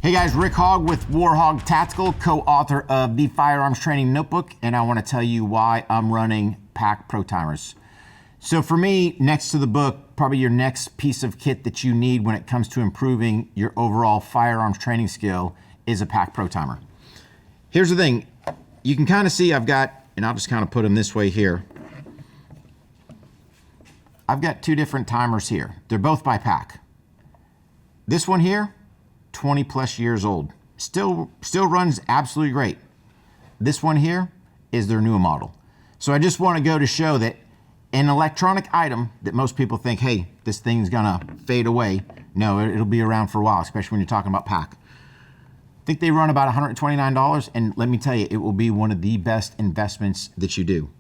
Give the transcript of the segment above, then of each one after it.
Hey guys, Rick Hogg with War HOGG Tactical, co-author of the Firearms Training Notebook, and I want to tell you why I'm running PACT Pro Timers. So for me, next to the book, probably your next piece of kit that you need when it comes to improving your overall firearms training skill is a PACT Pro Timer. Here's the thing, you can kind of see I've got, and I'll just kind of put them this way here. I've got two different timers here. They're both by PACT. This one here, 20 plus years old. Still runs absolutely great. This one here is their newer model. So I just want to go to show that an electronic item that most people think, hey, this thing's gonna fade away. No, it'll be around for a while, especially when you're talking about PACT. I think they run about $129, and let me tell you, it will be one of the best investments that you do.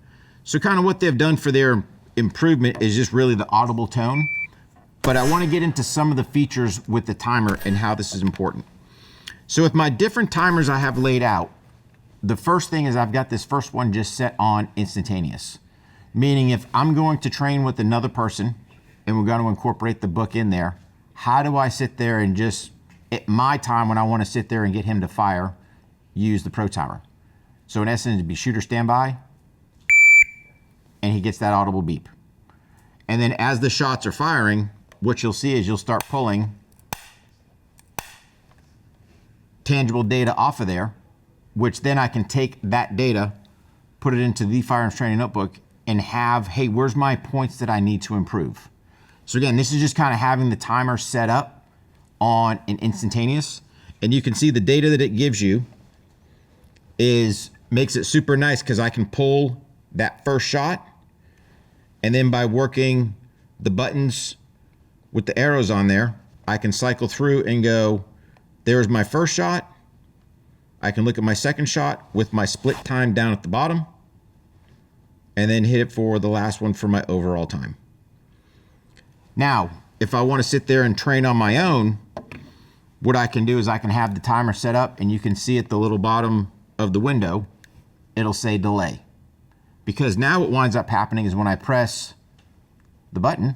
So kind of what they've done for their improvement is just really the audible tone. But I want to get into some of the features with the timer and how this is important. So with my different timers I have laid out, the first thing is I've got this first one just set on instantaneous. Meaning if I'm going to train with another person and we're going to incorporate the book in there, how do I sit there and just, at my time when I want to sit there and get him to fire, use the Pro Timer. So in essence, it'd be shooter standby, and he gets that audible beep. And then as the shots are firing, what you'll see is you'll start pulling tangible data off of there, which then I can take that data, put it into the Firearms Training Notebook, and have, hey, where's my points that I need to improve? So again, this is just kind of having the timer set up on an instantaneous, and you can see the data that it gives you makes it super nice because I can pull that first shot, and then by working the buttons with the arrows on there, I can cycle through and go, there's my first shot. I can look at my second shot with my split time down at the bottom, and then hit it for the last one for my overall time. Now, if I want to sit there and train on my own, what I can do is I can have the timer set up, and you can see at the little bottom of the window, it'll say delay. Because now what winds up happening is when I press the button,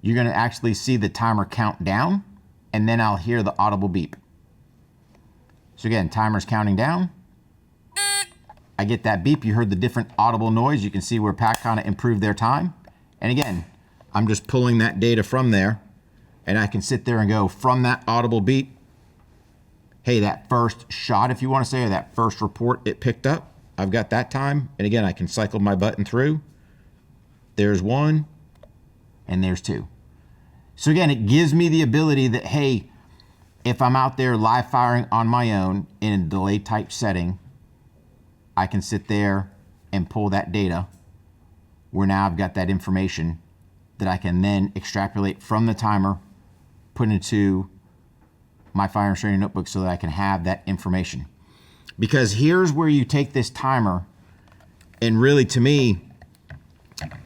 you're going to actually see the timer count down, and then I'll hear the audible beep. So again, timer's counting down. I get that beep. You heard the different audible noise. You can see where PACT kind of improved their time. And again, I'm just pulling that data from there, and I can sit there and go from that audible beep, hey, that first shot, if you want to say, or that first report it picked up, I've got that time. And again, I can cycle my button through. There's one, and there's two. So again, it gives me the ability that, hey, if I'm out there live firing on my own in a delay type setting, I can sit there and pull that data where now I've got that information that I can then extrapolate from the timer, put into my Firearms Training Notebook so that I can have that information. Because here's where you take this timer, and really to me,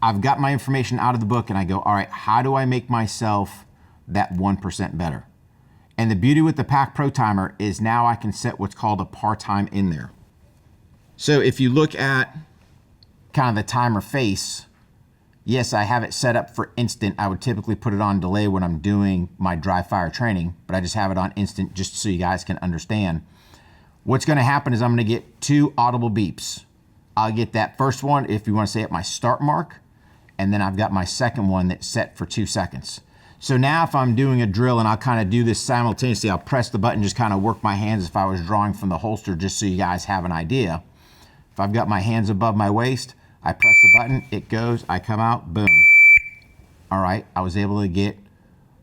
I've got my information out of the book and I go, all right, how do I make myself that 1% better? And the beauty with the PACT Pro Timer is now I can set what's called a par time in there. So if you look at kind of the timer face, yes, I have it set up for instant. I would typically put it on delay when I'm doing my dry fire training, but I just have it on instant just so you guys can understand. What's going to happen is I'm going to get two audible beeps. I'll get that first one, if you want to say at my start mark, and then I've got my second one that's set for 2 seconds. So now if I'm doing a drill and I'll kind of do this simultaneously, I'll press the button, just kind of work my hands if I was drawing from the holster, just so you guys have an idea. If I've got my hands above my waist, I press the button, it goes, I come out, boom. All right, I was able to get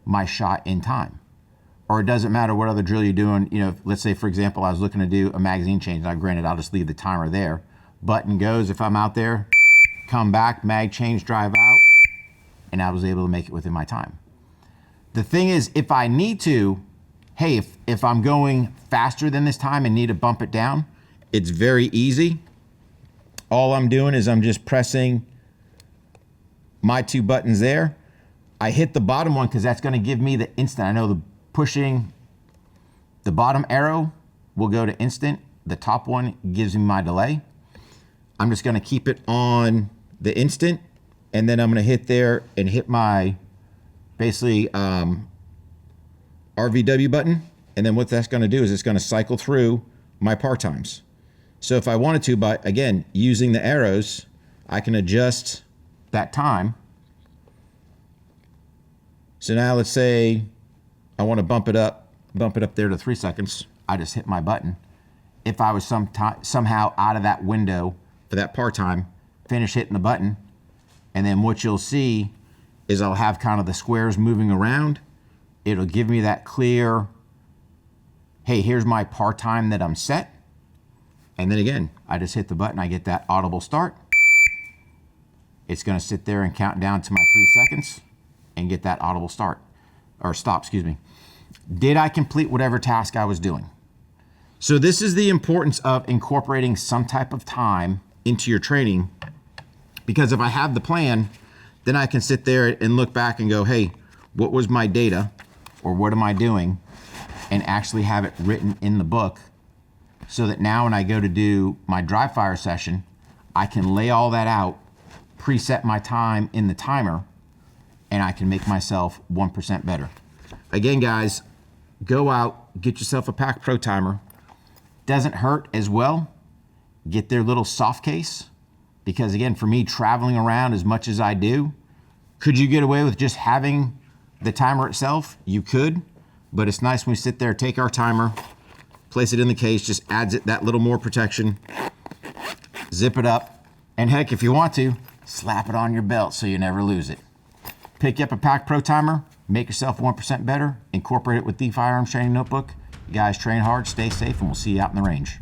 my shot in time. Or it doesn't matter what other drill you're doing. You know, let's say, for example, I was looking to do a magazine change. Now, granted, I'll just leave the timer there. Button goes, if I'm out there, come back, mag change, drive out, and I was able to make it within my time. The thing is, if I need to, hey, if I'm going faster than this time and need to bump it down, it's very easy. All I'm doing is I'm just pressing my two buttons there. I hit the bottom one because that's going to give me the instant. I know the pushing the bottom arrow will go to instant. The top one gives me my delay. I'm just going to keep it on the instant, and then I'm going to hit there and hit my basically RVW button, and then what that's gonna do is it's gonna cycle through my par times. So if I wanted to, by, again, using the arrows, I can adjust that time. So now let's say I wanna bump it up there to 3 seconds. I just hit my button. If I was somehow out of that window for that par time, finish hitting the button, and then what you'll see is I'll have kind of the squares moving around. It'll give me that clear, hey, here's my par time that I'm set. And then again, I just hit the button, I get that audible start. It's gonna sit there and count down to my 3 seconds and get that audible start, or stop, excuse me. Did I complete whatever task I was doing? So this is the importance of incorporating some type of time into your training, because if I have the plan, then I can sit there and look back and go, hey, what was my data, or what am I doing, and actually have it written in the book, so that now when I go to do my dry fire session, I can lay all that out, preset my time in the timer, and I can make myself 1% better. Again, guys, go out, get yourself a PACT Pro Timer. Doesn't hurt as well. Get their little soft case, because again, for me, traveling around as much as I do, could you get away with just having the timer itself? You could, but it's nice when we sit there, take our timer, place it in the case, just adds it that little more protection, zip it up, and heck, if you want to, slap it on your belt so you never lose it. Pick up a PACT Pro Timer, make yourself 1% better, incorporate it with the Firearms Training Notebook. You guys train hard, stay safe, and we'll see you out in the range.